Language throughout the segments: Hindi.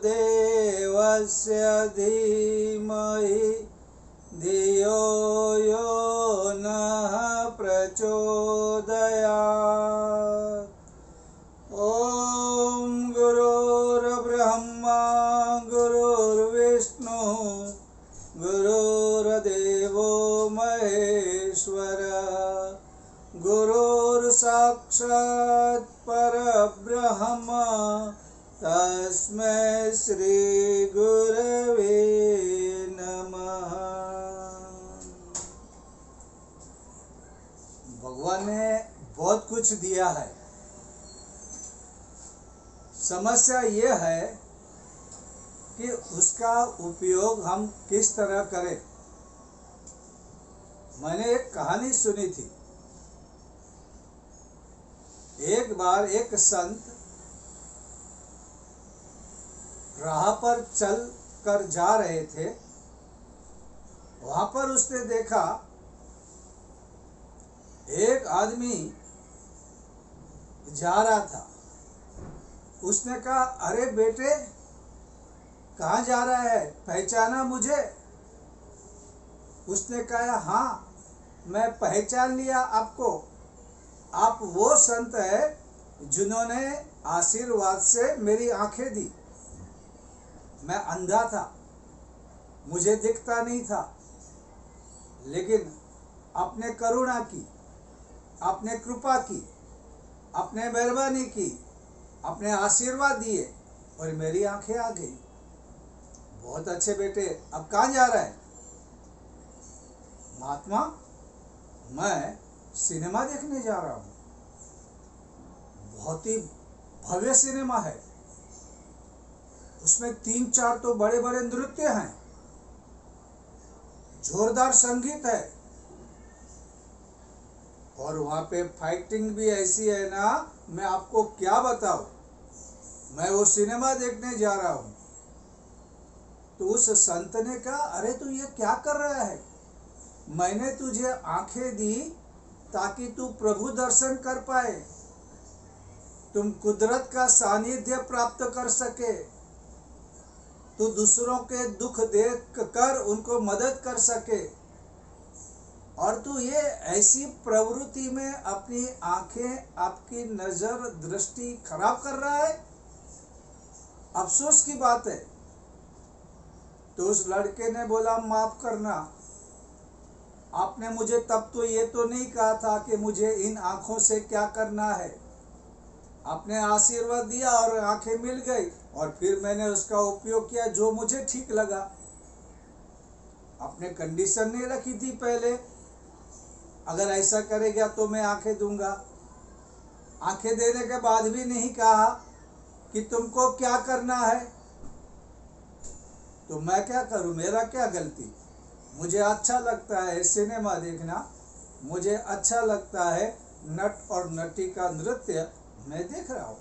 देवस्य धीमहि धियो यो नः प्रचोदयात्। ॐ गुरुर्ब्रह्मा गुरुर्विष्णु गुरुर्देवो महेश्वरः गुरुर्साक्षात् परब्रह्म तस्मै श्री गुरवे नमः। भगवान ने बहुत कुछ दिया है। समस्या ये है कि उसका उपयोग हम किस तरह करें। मैंने एक कहानी सुनी थी। एक बार एक संत राह पर चल कर जा रहे थे। वहां पर उसने देखा एक आदमी जा रहा था। उसने कहा, अरे बेटे कहाँ जा रहा है, पहचाना मुझे? उसने कहा, हाँ मैं पहचान लिया आपको। आप वो संत है जिन्होंने आशीर्वाद से मेरी आंखें दी। मैं अंधा था, मुझे दिखता नहीं था, लेकिन आपने करुणा की, आपने कृपा की, आपने मेहरबानी की, आपने आशीर्वाद दिए और मेरी आंखें आ गई। बहुत अच्छे बेटे, अब कहाँ जा रहा है? महात्मा, मैं सिनेमा देखने जा रहा हूँ। बहुत ही भव्य सिनेमा है। उसमें 3-4 तो बड़े बड़े नृत्य हैं, जोरदार संगीत है, और वहां पे फाइटिंग भी ऐसी है ना, मैं आपको क्या बताऊं। मैं वो सिनेमा देखने जा रहा हूं। तो उस संत ने कहा, अरे तू ये क्या कर रहा है? मैंने तुझे आंखें दी ताकि तू प्रभु दर्शन कर पाए, तुम कुदरत का सानिध्य प्राप्त कर सके, तू दूसरों के दुख देख कर उनको मदद कर सके, और तू ये ऐसी प्रवृत्ति में अपनी आंखें, आपकी नजर, दृष्टि खराब कर रहा है। अफसोस की बात है। तो उस लड़के ने बोला, माफ करना, आपने मुझे तब तो ये तो नहीं कहा था कि मुझे इन आंखों से क्या करना है। आपने आशीर्वाद दिया और आंखें मिल गई, और फिर मैंने उसका उपयोग किया जो मुझे ठीक लगा। आपने कंडीशन नहीं रखी थी पहले, अगर ऐसा करेगा तो मैं आंखें दूंगा। आंखें देने के बाद भी नहीं कहा कि तुमको क्या करना है। तो मैं क्या करूं, मेरा क्या गलती? मुझे अच्छा लगता है सिनेमा देखना, मुझे अच्छा लगता है नट और नटी का नृत्य, मैं देख रहा हूं।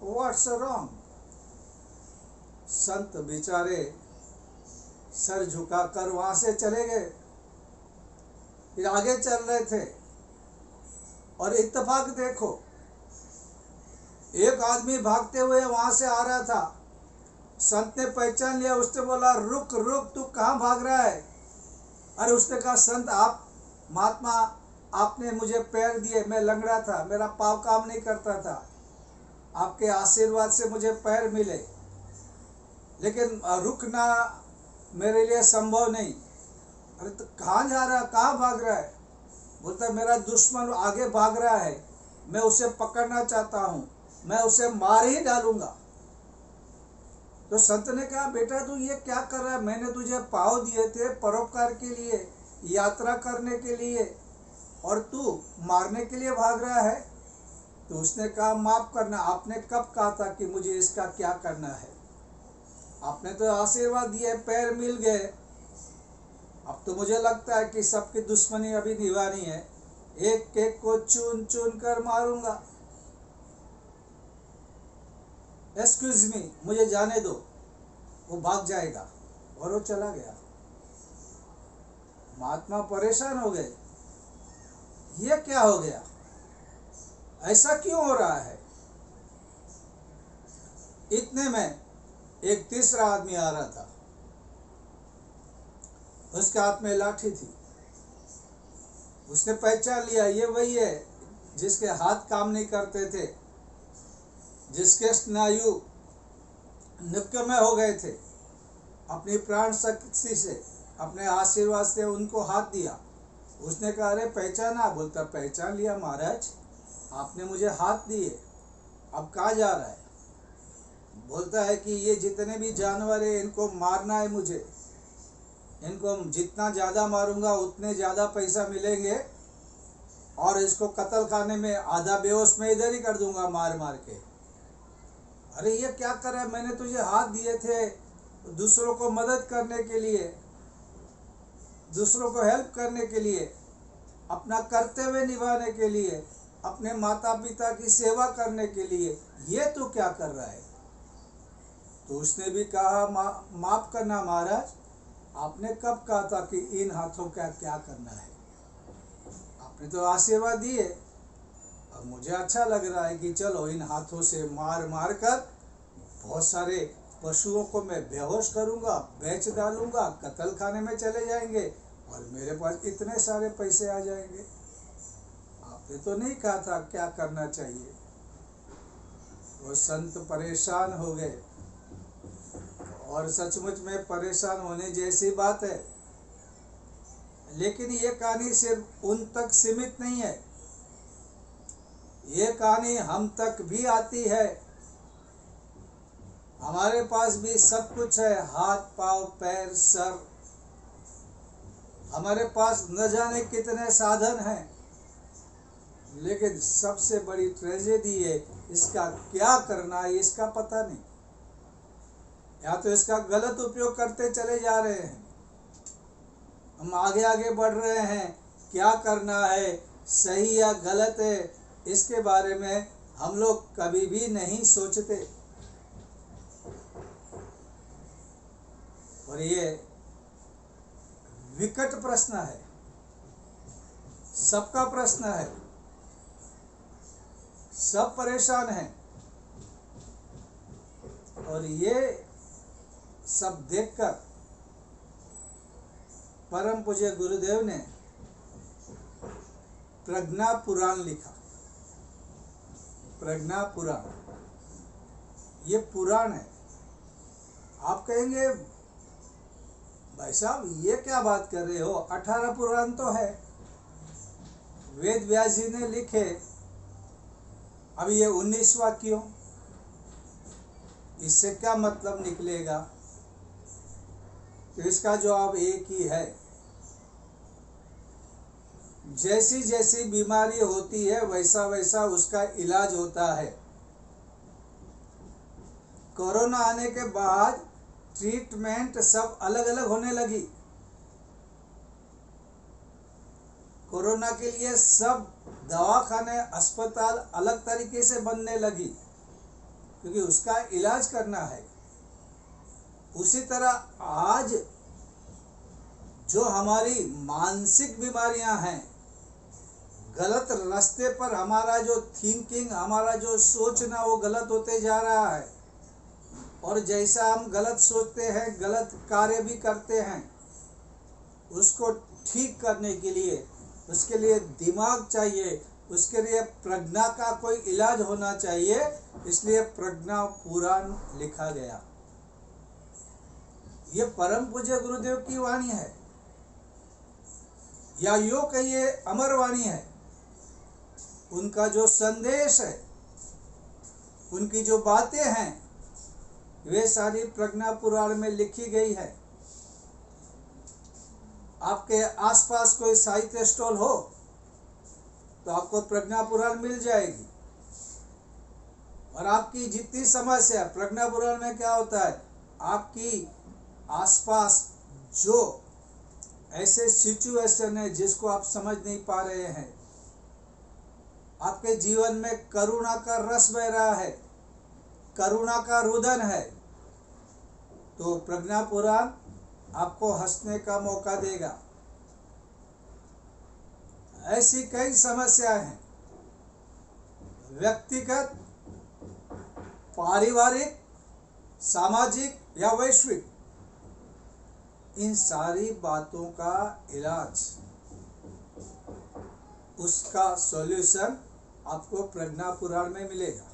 What's wrong? संत बेचारे सर झुकाकर वहां से चले गए। फिर आगे चल रहे थे, और इत्तेफाक देखो, एक आदमी भागते हुए वहां से आ रहा था। संत ने पहचान लिया। उसने बोला, रुक रुक, तू कहाँ भाग रहा है? अरे उसने कहा, संत आप, महात्मा, आपने मुझे पैर दिए, मैं लंगड़ा था, मेरा पाँव काम नहीं करता था, आपके आशीर्वाद से मुझे पैर मिले, लेकिन रुकना मेरे लिए संभव नहीं। अरे तो कहाँ जा रहा है, कहाँ भाग रहा है? बोलता, मेरा दुश्मन आगे भाग रहा है, मैं उसे पकड़ना चाहता हूँ, मैं उसे मार ही डालूंगा। तो संत ने कहा, बेटा तू ये क्या कर रहा है? मैंने तुझे पाँव दिए थे परोपकार के लिए, यात्रा करने के लिए, और तू मारने के लिए भाग रहा है। तो उसने कहा, माफ करना, आपने कब कहा था कि मुझे इसका क्या करना है? आपने तो आशीर्वाद दिए, पैर मिल गए, अब तो मुझे लगता है कि सबकी दुश्मनी अभी निभानी है, एक एक को चुन चुन कर मारूंगा। एक्सक्यूज मी, मुझे जाने दो। वो भाग जाएगा, और वो चला गया। महात्मा परेशान हो गए, ये क्या हो गया, ऐसा क्यों हो रहा है? इतने में एक तीसरा आदमी आ रहा था, उसके हाथ में लाठी थी। उसने पहचान लिया ये वही है जिसके हाथ काम नहीं करते थे, जिसके स्नायु निकम्मे हो गए थे। अपनी प्राण शक्ति से, अपने आशीर्वाद से उनको हाथ दिया। उसने कहा अरे पहचाना? बोलता पहचान लिया महाराज, आपने मुझे हाथ दिए, अब कहाँ जा रहा है? बोलता है कि ये जितने भी जानवर है इनको मारना है मुझे, इनको जितना ज़्यादा मारूंगा उतने ज़्यादा पैसा मिलेंगे, और इसको कत्ल खाने में आधा बेहोश में इधर ही कर दूंगा मार मार के। अरे ये क्या कर रहा है? मैंने तुझे हाथ दिए थे दूसरों को मदद करने के लिए, दूसरों को हेल्प करने के लिए, अपना कर्तव्य निभाने के लिए, अपने माता पिता की सेवा करने के लिए, ये तू क्या कर रहा है? तो उसने भी कहा माफ करना महाराज, आपने कब कहा था कि इन हाथों का क्या करना है? आपने तो आशीर्वाद दिए, अब मुझे अच्छा लग रहा है कि चलो इन हाथों से मार मार कर बहुत सारे पशुओं को मैं बेहोश करूंगा, बेच डालूंगा, कत्ल खाने में चले जाएंगे और मेरे पास इतने सारे पैसे आ जाएंगे। आपने तो नहीं कहा था क्या करना चाहिए। वो संत परेशान हो गए, और सचमुच में परेशान होने जैसी बात है। लेकिन ये कहानी सिर्फ उन तक सीमित नहीं है, ये कहानी हम तक भी आती है। हमारे पास भी सब कुछ है, हाथ पाँव पैर सर, हमारे पास न जाने कितने साधन हैं, लेकिन सबसे बड़ी ट्रेजेडी है इसका क्या करना है इसका पता नहीं, या तो इसका गलत उपयोग करते चले जा रहे हैं। हम आगे आगे बढ़ रहे हैं, क्या करना है, सही या गलत है, इसके बारे में हम लोग कभी भी नहीं सोचते। और ये विकट प्रश्न है, सबका प्रश्न है, सब परेशान हैं। और ये सब देखकर परम पूज्य गुरुदेव ने प्रज्ञा पुराण लिखा। प्रज्ञा पुराण ये पुराण है। आप कहेंगे भाई साहब ये क्या बात कर रहे हो, 18 पुराण तो है, वेद व्यास जी ने लिखे, अब ये 19वां क्यों? इससे क्या मतलब निकलेगा? तो इसका जवाब एक ही है, जैसी जैसी बीमारी होती है वैसा वैसा उसका इलाज होता है। कोरोना आने के बाद ट्रीटमेंट सब अलग अलग होने लगी। कोरोना के लिए सब दवाखाने अस्पताल अलग तरीके से बनने लगी, क्योंकि उसका इलाज करना है। उसी तरह आज जो हमारी मानसिक बीमारियां हैं, गलत रास्ते पर हमारा जो थिंकिंग, हमारा जो सोचना वो गलत होते जा रहा है, और जैसा हम गलत सोचते हैं गलत कार्य भी करते हैं। उसको ठीक करने के लिए, उसके लिए दिमाग चाहिए, उसके लिए प्रज्ञा का कोई इलाज होना चाहिए, इसलिए प्रज्ञा पुराण लिखा गया। ये परम पूज्य गुरुदेव की वाणी है, या यो कहिए अमर वाणी है। उनका जो संदेश है, उनकी जो बातें हैं, वे सारी प्रज्ञा पुराण में लिखी गई है। आपके आसपास कोई साहित्य स्टॉल हो तो आपको प्रज्ञा पुराण मिल जाएगी। और आपकी जितनी समस्या, प्रज्ञा पुराण में क्या होता है, आपकी आसपास जो ऐसे सिचुएशन है जिसको आप समझ नहीं पा रहे हैं, आपके जीवन में करुणा का रस बह रहा है, करुणा का रुदन है, तो प्रज्ञा पुराण आपको हंसने का मौका देगा। ऐसी कई समस्याएं हैं, व्यक्तिगत, पारिवारिक सामाजिक या वैश्विक, इन सारी बातों का इलाज, उसका सॉल्यूशन आपको प्रज्ञा पुराण में मिलेगा।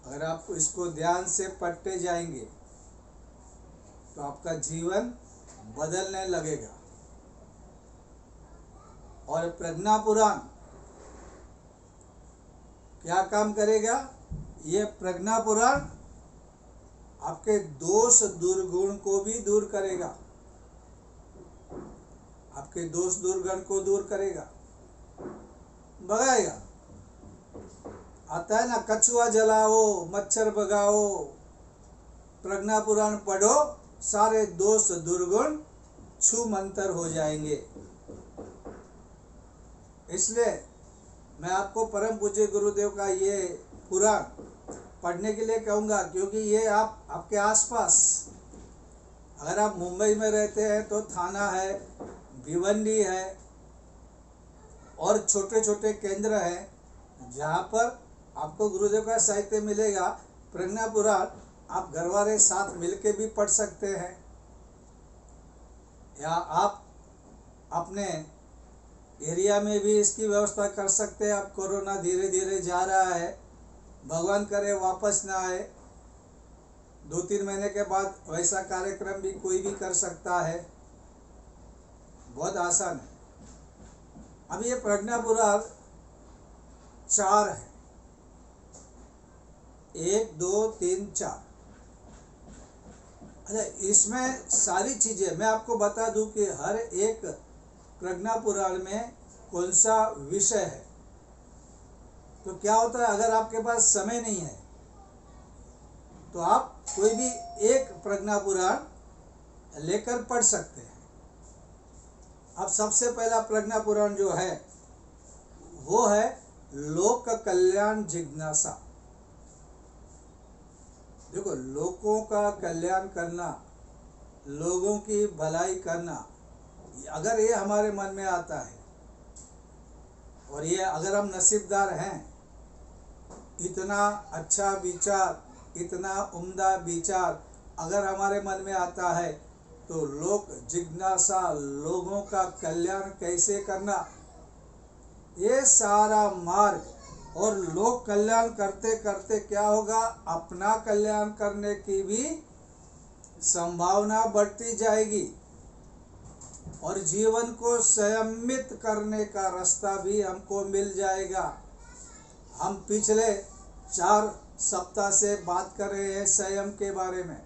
अगर आप इसको ध्यान से पढ़ते जाएंगे तो आपका जीवन बदलने लगेगा। और प्रज्ञा पुराण क्या काम करेगा? ये प्रज्ञा पुराण आपके दोष दुर्गुण को भी दूर करेगा, आपके दोष दुर्गुण को दूर करेगा, भगाएगा। आता है ना, कछुआ जलाओ मच्छर भगाओ, प्रज्ञा पुराण पढ़ो, सारे दोष दुर्गुण छू मंतर हो जाएंगे। इसलिए मैं आपको परम पूज्य गुरुदेव का ये पुराण पढ़ने के लिए कहूँगा, क्योंकि ये आपके आसपास, अगर आप मुंबई में रहते हैं तो थाना है, भिवंडी है और छोटे छोटे केंद्र हैं जहाँ पर आपको गुरुदेव का साहित्य मिलेगा। प्रज्ञा पुराण आप घर वाले साथ मिलके भी पढ़ सकते हैं, या आप अपने एरिया में भी इसकी व्यवस्था कर सकते हैं। अब कोरोना धीरे धीरे जा रहा है, भगवान करे वापस ना आए, 2-3 महीने के बाद वैसा कार्यक्रम भी कोई भी कर सकता है, बहुत आसान है। अब ये प्रज्ञा पुराण 4 है, 1 2 3 4। अच्छा, इसमें सारी चीजें मैं आपको बता दूं कि हर एक प्रज्ञा पुराण में कौन सा विषय है। तो क्या होता है, अगर आपके पास समय नहीं है तो आप कोई भी एक प्रज्ञा पुराण लेकर पढ़ सकते हैं। अब सबसे पहला प्रज्ञा पुराण जो है वो है लोक कल्याण जिज्ञासा। देखो, लोगों का कल्याण करना, लोगों की भलाई करना, अगर ये हमारे मन में आता है और ये अगर हम नसीबदार हैं, इतना अच्छा विचार, इतना उम्दा विचार अगर हमारे मन में आता है, तो लोक जिज्ञासा, लोगों का कल्याण कैसे करना, ये सारा मार्ग, और लोक कल्याण करते करते क्या होगा, अपना कल्याण करने की भी संभावना बढ़ती जाएगी और जीवन को संयमित करने का रास्ता भी हमको मिल जाएगा। हम पिछले 4 सप्ताह से बात कर रहे हैं संयम के बारे में।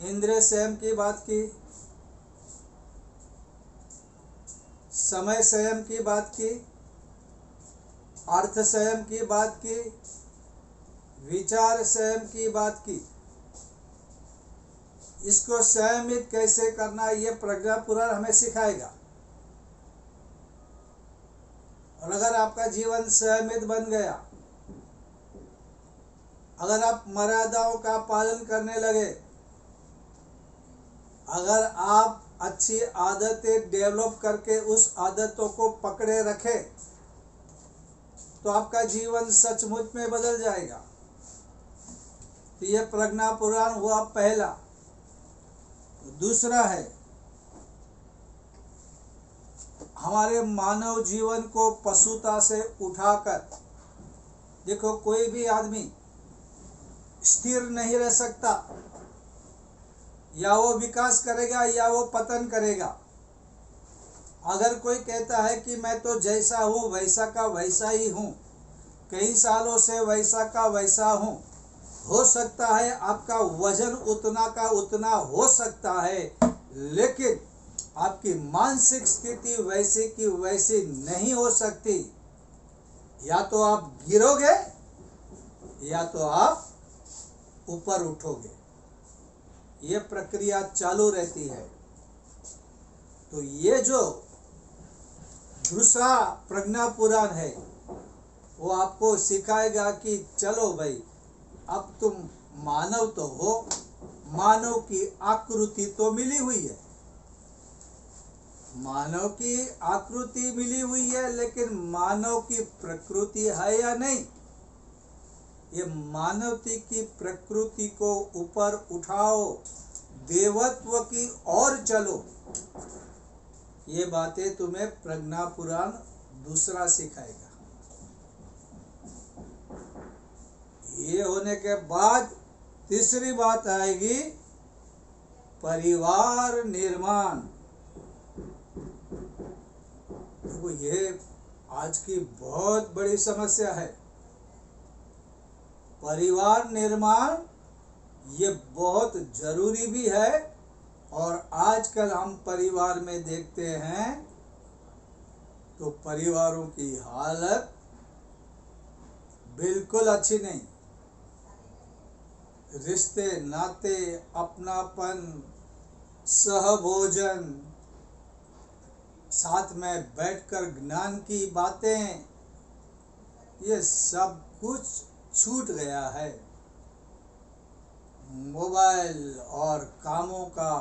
इंद्रिय संयम की बात की, समय संयम की बात की, अर्थ संयम की बात की, विचार संयम की बात की। इसको संयमित कैसे करना, ये प्रज्ञा पुराण हमें सिखाएगा। और अगर आपका जीवन संयमित बन गया, अगर आप मर्यादाओं का पालन करने लगे, अगर आप अच्छी आदतें डेवलप करके उस आदतों को पकड़े रखे, तो आपका जीवन सचमुच में बदल जाएगा। तो यह प्रज्ञा पुराण हुआ पहला। दूसरा है हमारे मानव जीवन को पशुता से उठाकर, देखो कोई भी आदमी स्थिर नहीं रह सकता, या वो विकास करेगा या वो पतन करेगा। अगर कोई कहता है कि मैं तो जैसा हूँ वैसा का वैसा ही हूँ, कई सालों से वैसा का वैसा हूँ, हो सकता है आपका वजन उतना का उतना हो सकता है, लेकिन आपकी मानसिक स्थिति वैसे की वैसी नहीं हो सकती। या तो आप गिरोगे या तो आप ऊपर उठोगे, ये प्रक्रिया चालू रहती है। तो ये जो दूसरा प्रज्ञा पुराण है वो आपको सिखाएगा कि चलो भाई, अब तुम मानव तो हो, मानव की आकृति तो मिली हुई है, मानव की आकृति मिली हुई है, लेकिन मानव की प्रकृति है या नहीं, ये मानवती की प्रकृति को ऊपर उठाओ, देवत्व की ओर चलो। ये बातें तुम्हें प्रज्ञा पुराण दूसरा सिखाएगा। ये होने के बाद तीसरी बात आएगी परिवार निर्माण। तो ये आज की बहुत बड़ी समस्या है। परिवार निर्माण ये बहुत जरूरी भी है, और आजकल हम परिवार में देखते हैं तो परिवारों की हालत बिल्कुल अच्छी नहीं। रिश्ते नाते, अपनापन, सहभोजन, साथ में बैठकर ज्ञान की बातें, ये सब कुछ छूट गया है। मोबाइल और कामों का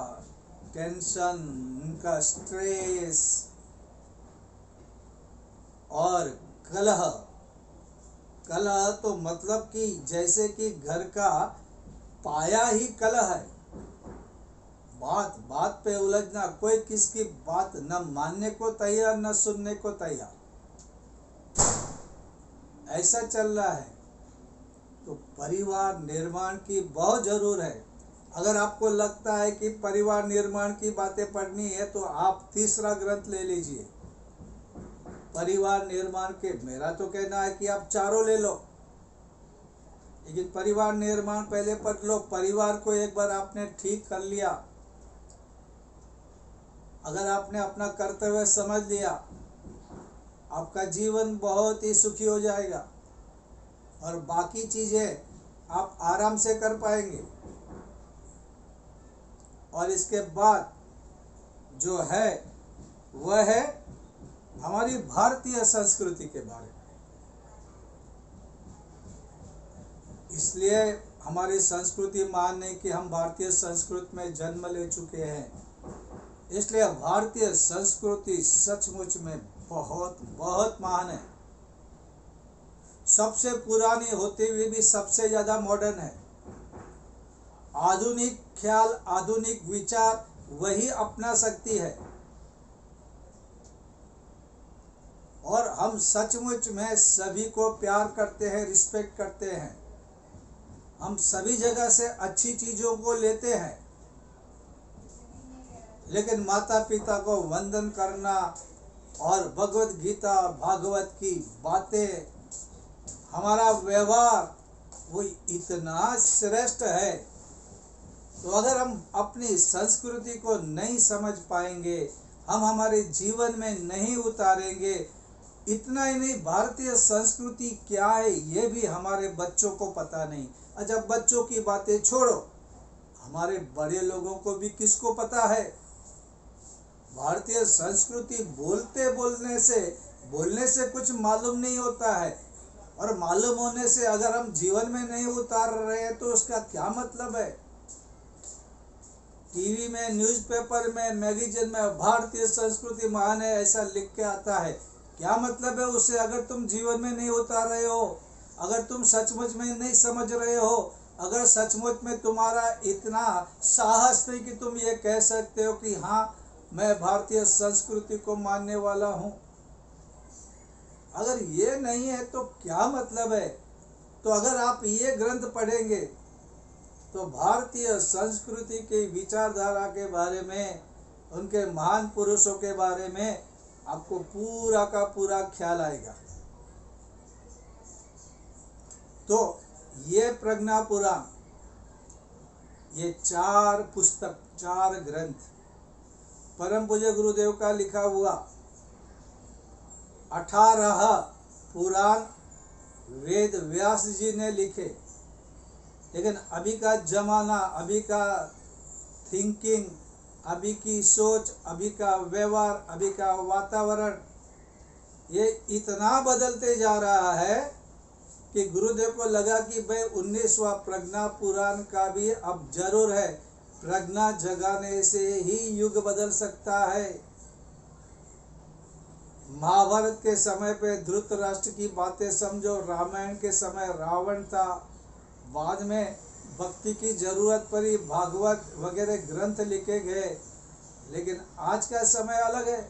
टेंशन, उनका स्ट्रेस और कलह। कलह तो मतलब कि जैसे कि घर का पाया ही कलह है। बात बात पे उलझना, कोई किसकी बात न मानने को तैयार न सुनने को तैयार, ऐसा चल रहा है। तो परिवार निर्माण की बहुत जरूर है। अगर आपको लगता है कि परिवार निर्माण की बातें पढ़नी है तो आप तीसरा ग्रंथ ले लीजिए, परिवार निर्माण के। मेरा तो कहना है कि आप चारों ले लो, लेकिन परिवार निर्माण पहले पढ़ लो। परिवार को एक बार आपने ठीक कर लिया, अगर आपने अपना कर्तव्य समझ लिया, आपका जीवन बहुत ही सुखी हो जाएगा और बाकी चीजें आप आराम से कर पाएंगे। और इसके बाद जो है वह है हमारी भारतीय संस्कृति के बारे में। इसलिए हमारी संस्कृति महान नहीं कि हम भारतीय संस्कृति में जन्म ले चुके हैं, इसलिए भारतीय संस्कृति सचमुच में बहुत बहुत महान है। सबसे पुरानी होते हुए भी सबसे ज्यादा मॉडर्न है। आधुनिक ख्याल, आधुनिक विचार वही अपना सकती है। और हम सचमुच में सभी को प्यार करते हैं, रिस्पेक्ट करते हैं। हम सभी जगह से अच्छी चीजों को लेते हैं, लेकिन माता पिता को वंदन करना और भगवत गीता और भागवत की बातें, हमारा व्यवहार वो इतना श्रेष्ठ है। तो अगर हम अपनी संस्कृति को नहीं समझ पाएंगे, हम हमारे जीवन में नहीं उतारेंगे, इतना ही नहीं, भारतीय संस्कृति क्या है ये भी हमारे बच्चों को पता नहीं। अच्छा, बच्चों की बातें छोड़ो, हमारे बड़े लोगों को भी किसको पता है? भारतीय संस्कृति बोलने से कुछ मालूम नहीं होता है, और मालूम होने से अगर हम जीवन में नहीं उतार रहे हैं तो उसका क्या मतलब है? टीवी में, न्यूज़पेपर में, मैगजीन में भारतीय संस्कृति महान है ऐसा लिख के आता है, क्या मतलब है उसे अगर तुम जीवन में नहीं उतार रहे हो, अगर तुम सचमुच में नहीं समझ रहे हो, अगर सचमुच में तुम्हारा इतना साहस नहीं कि तुम ये कह सकते हो कि हाँ मैं भारतीय संस्कृति को मानने वाला हूँ। अगर ये नहीं है तो क्या मतलब है? तो अगर आप ये ग्रंथ पढ़ेंगे तो भारतीय संस्कृति के विचारधारा के बारे में, उनके महान पुरुषों के बारे में आपको पूरा का पूरा ख्याल आएगा। तो ये प्रज्ञा पुराण, ये 4 पुस्तक, 4 ग्रंथ परम पूज्य गुरुदेव का लिखा हुआ 18 पुराण वेद व्यास जी ने लिखे। लेकिन अभी का जमाना, अभी का थिंकिंग, अभी की सोच, अभी का व्यवहार, अभी का वातावरण ये इतना बदलते जा रहा है कि गुरुदेव को लगा कि भाई 19वां प्रज्ञा पुराण का भी अब जरूर है। प्रज्ञा जगाने से ही युग बदल सकता है। महाभारत के समय पे धृतराष्ट्र की बातें समझो, रामायण के समय रावण था, बाद में भक्ति की जरूरत पड़ी, भागवत वगैरह ग्रंथ लिखे गए। लेकिन आज का समय अलग है,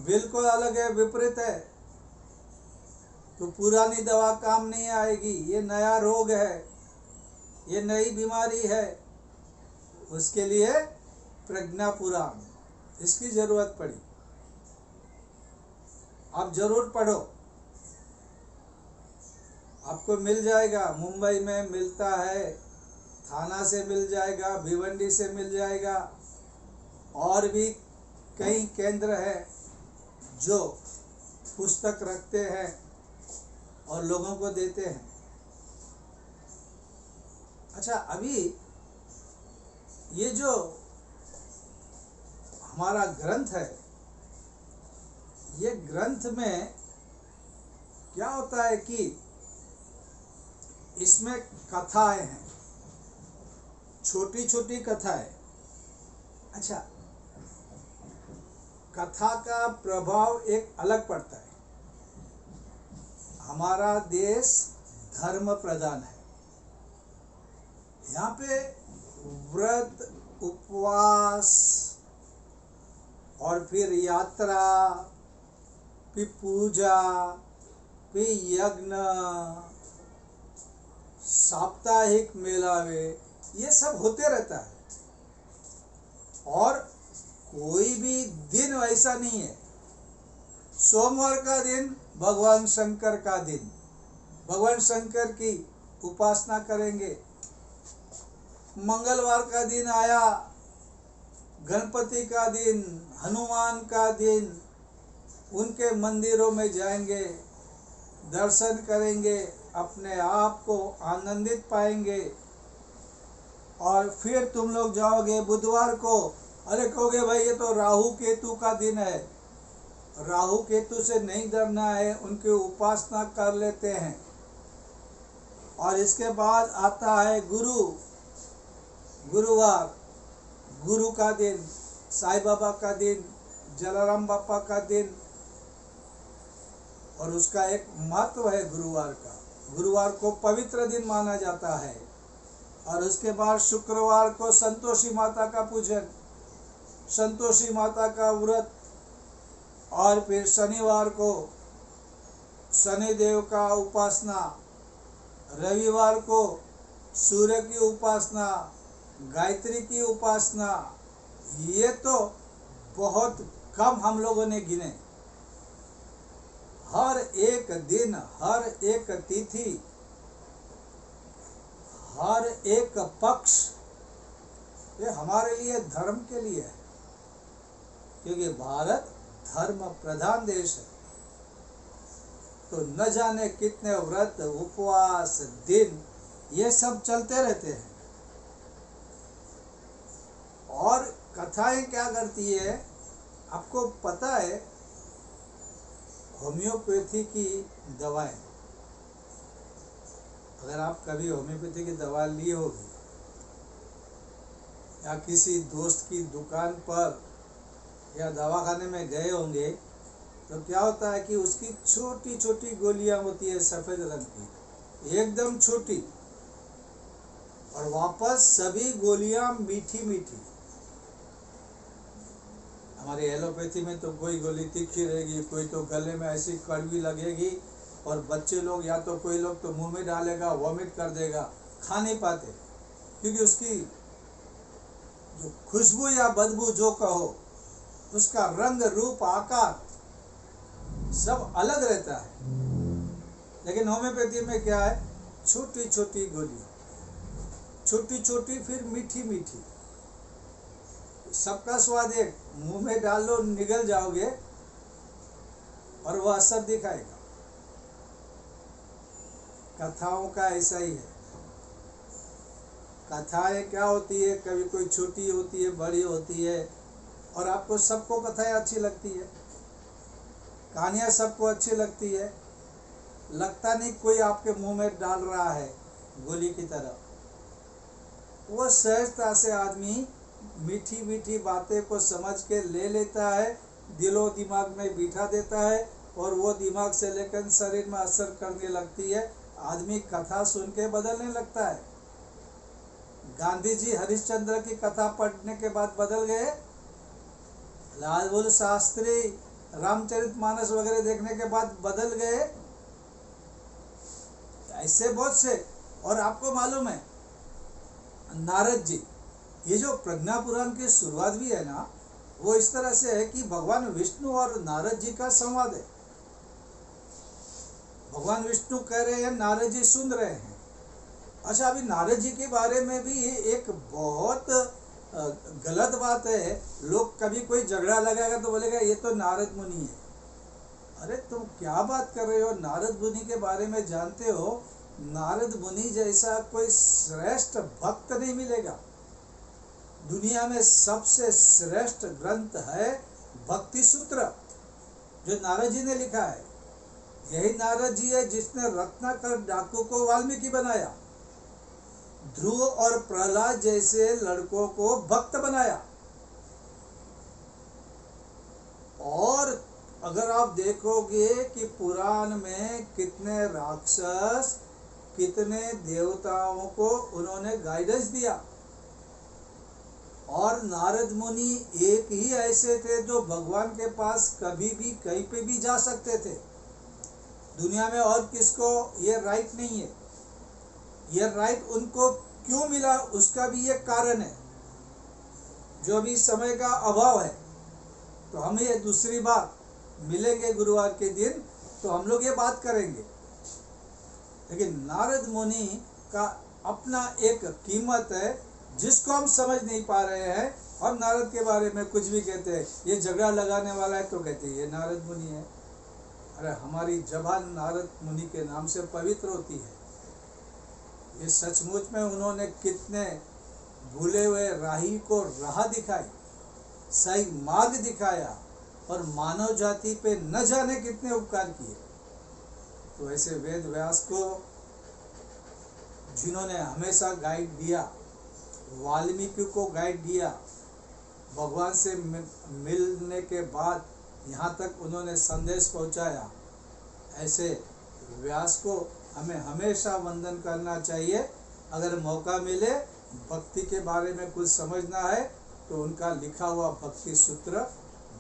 बिल्कुल अलग है, विपरीत है। तो पुरानी दवा काम नहीं आएगी, ये नया रोग है, ये नई बीमारी है, उसके लिए प्रज्ञा पुराण, इसकी जरूरत पड़ी। आप जरूर पढ़ो, आपको मिल जाएगा। मुंबई में मिलता है, थाना से मिल जाएगा, भिवंडी से मिल जाएगा, और भी कई केंद्र हैं जो पुस्तक रखते हैं और लोगों को देते हैं। अच्छा, अभी ये जो हमारा ग्रंथ है, ये ग्रंथ में क्या होता है कि इसमें कथाएं हैं, छोटी छोटी कथाएं। अच्छा, कथा का प्रभाव एक अलग पड़ता है। हमारा देश धर्म प्रधान है, यहाँ पे व्रत, उपवास और फिर यात्रा, फिर पूजा, फिर यज्ञ, साप्ताहिक मेलावे, ये सब होते रहता है। और कोई भी दिन ऐसा नहीं है। सोमवार का दिन भगवान शंकर का दिन, भगवान शंकर की उपासना करेंगे। मंगलवार का दिन आया, गणपति का दिन, हनुमान का दिन, उनके मंदिरों में जाएंगे, दर्शन करेंगे, अपने आप को आनंदित पाएंगे। और फिर तुम लोग जाओगे बुधवार को, अरे कहोगे भाई ये तो राहु केतु का दिन है। राहु केतु से नहीं डरना है, उनकी उपासना कर लेते हैं। और इसके बाद आता है गुरुवार, गुरु का दिन, साईं बाबा का दिन, जलाराम बापा का दिन, और उसका एक महत्व है गुरुवार का। गुरुवार को पवित्र दिन माना जाता है। और उसके बाद शुक्रवार को संतोषी माता का पूजन, संतोषी माता का व्रत, और फिर शनिवार को शनिदेव का उपासना, रविवार को सूर्य की उपासना, गायत्री की उपासना। ये तो बहुत कम हम लोगों ने गिने। हर एक दिन, हर एक तिथि, हर एक पक्ष, ये हमारे लिए धर्म के लिए है, क्योंकि भारत धर्म प्रधान देश है। तो न जाने कितने व्रत, उपवास, दिन, ये सब चलते रहते हैं। और कथाएं क्या करती है, आपको पता है, होम्योपैथी की दवाएं, अगर आप कभी होम्योपैथी की दवा ली होगी या किसी दोस्त की दुकान पर या दवाखाने में गए होंगे, तो क्या होता है कि उसकी छोटी छोटी गोलियां होती है सफ़ेद रंग की, एकदम छोटी, और वापस सभी गोलियां मीठी मीठी। हमारी एलोपैथी में तो कोई गोली तीखी रहेगी, कोई तो गले में ऐसी कड़वी लगेगी, और बच्चे लोग या तो कोई लोग तो मुंह में डालेगा, वॉमिट कर देगा, खा नहीं पाते, क्योंकि उसकी जो खुशबू या बदबू जो कहो, उसका रंग, रूप, आकार सब अलग रहता है। लेकिन होम्योपैथी में क्या है, छोटी छोटी गोली, छोटी छोटी, फिर मीठी मीठी, सबका स्वाद एक, मुंह में डाल लो, निगल जाओगे और वह असर दिखाएगा। कथाओं का ऐसा ही है। कथाएं क्या होती है, कभी कोई छोटी होती है, बड़ी होती है, और आपको सबको कथाएं अच्छी लगती है, कहानियां सबको अच्छी लगती है। लगता नहीं कोई आपके मुंह में डाल रहा है गोली की तरह। वो सहजता से आदमी मीठी मीठी बातें को समझ के ले लेता है, दिलो दिमाग में बिठा देता है और वो दिमाग से लेकर शरीर में असर करने लगती है। आदमी कथा सुन के बदलने लगता है। गांधी जी हरिश्चंद्र की कथा पढ़ने के बाद बदल गए, लाल बहादुर शास्त्री रामचरितमानस वगैरह देखने के बाद बदल गए, ऐसे बहुत से। और आपको मालूम है नारद जी, ये जो प्रज्ञा पुराण की शुरुआत भी है ना, वो इस तरह से है कि भगवान विष्णु और नारद जी का संवाद है। भगवान विष्णु कह रहे हैं, नारद जी सुन रहे हैं। अच्छा, अभी नारद जी के बारे में भी एक बहुत गलत बात है। लोग कभी कोई झगड़ा लगाएगा तो बोलेगा ये तो नारद मुनि है। अरे तुम क्या बात कर रहे हो? नारद मुनि के बारे में जानते हो? नारद मुनि जैसा कोई श्रेष्ठ भक्त नहीं मिलेगा। दुनिया में सबसे श्रेष्ठ ग्रंथ है भक्ति सूत्र, जो नारद जी ने लिखा है। यही नारद जी है जिसने रत्नाकर डाकू को वाल्मीकि बनाया, ध्रुव और प्रहलाद जैसे लड़कों को भक्त बनाया। और अगर आप देखोगे कि पुराण में कितने राक्षस, कितने देवताओं को उन्होंने गाइडेंस दिया। और नारद मुनि एक ही ऐसे थे जो भगवान के पास कभी भी कहीं पे भी जा सकते थे। दुनिया में और किसको ये राइट नहीं है। ये राइट उनको क्यों मिला, उसका भी एक कारण है, जो अभी समय का अभाव है। तो हम ये दूसरी बार मिलेंगे गुरुवार के दिन, तो हम लोग ये बात करेंगे। लेकिन नारद मुनि का अपना एक कीमत है जिसको हम समझ नहीं पा रहे हैं। और नारद के बारे में कुछ भी कहते हैं, ये झगड़ा लगाने वाला है तो कहते हैं ये नारद मुनि है। अरे हमारी जबान नारद मुनि के नाम से पवित्र होती है। ये सचमुच में उन्होंने कितने भूले हुए राही को राह दिखाई, सही मार्ग दिखाया, और मानव जाति पे न जाने कितने उपकार किए। तो ऐसे वेद व्यास को जिन्होंने हमेशा गाइड दिया, वाल्मीकि को गाइड दिया, भगवान से मिलने के बाद यहाँ तक उन्होंने संदेश पहुँचाया, ऐसे व्यास को हमें हमेशा वंदन करना चाहिए। अगर मौका मिले भक्ति के बारे में कुछ समझना है तो उनका लिखा हुआ भक्ति सूत्र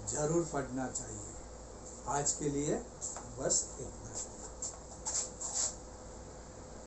जरूर पढ़ना चाहिए। आज के लिए बस इतना।